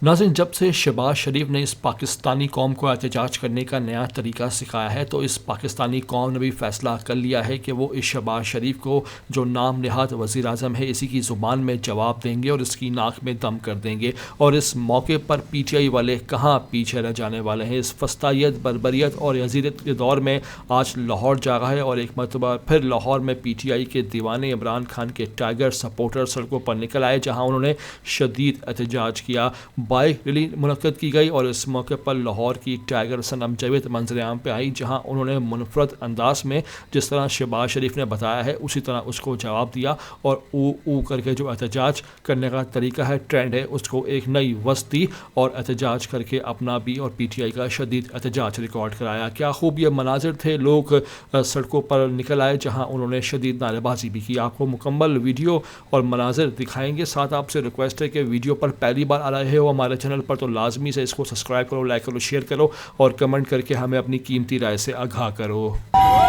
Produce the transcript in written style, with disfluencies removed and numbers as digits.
नाज़रीन, जब से शहबाज शरीफ ने इस पाकिस्तानी कौम को एहतजाज करने का नया तरीका सिखाया है तो इस पाकिस्तानी कौम ने भी फैसला कर लिया है कि वो इस शहबाज शरीफ को जो नाम नहाद वज़ीर आज़म है इसी की ज़ुबान में जवाब देंगे और इसकी नाक में दम कर देंगे। और इस मौके पर PTI वाले कहाँ पीछे रह जाने वाले हैं। इस फस्तायत, बर्बरियत और यजीरत के दौर में आज लाहौर जागा है और एक मरतबा फिर लाहौर में PTI के दीवाने इमरान खान के टाइगर सपोर्टर सड़कों पर निकल आए, जहाँ उन्होंने शदीद एहतजाज किया। बाइक रैली मुनक्कद की गई और इस मौके पर लाहौर की टाइगर सनम जावेद मंजर आम पे आई, जहां उन्होंने मुनफरद अंदाज में जिस तरह शहबाज शरीफ ने बताया है उसी तरह उसको जवाब दिया और ऊ करके जो एहतजाज करने का तरीका है, ट्रेंड है, उसको एक नई वस्त दी और एहतजाज करके अपना भी और PTI का शदीद एहतजाज रिकॉर्ड कराया। क्या खूब ये मनाजिर थे, लोग सड़कों पर निकल आए जहाँ उन्होंने शदीद नारेबाजी भी की। आपको मुकम्मल वीडियो और मनाजिर दिखाएंगे। साथ आपसे रिक्वेस्ट है कि वीडियो पर पहली बार आ रहे हो हमारे चैनल पर तो लाजमी से इसको सब्सक्राइब करो, लाइक करो, शेयर करो और कमेंट करके हमें अपनी कीमती राय से आगाह करो।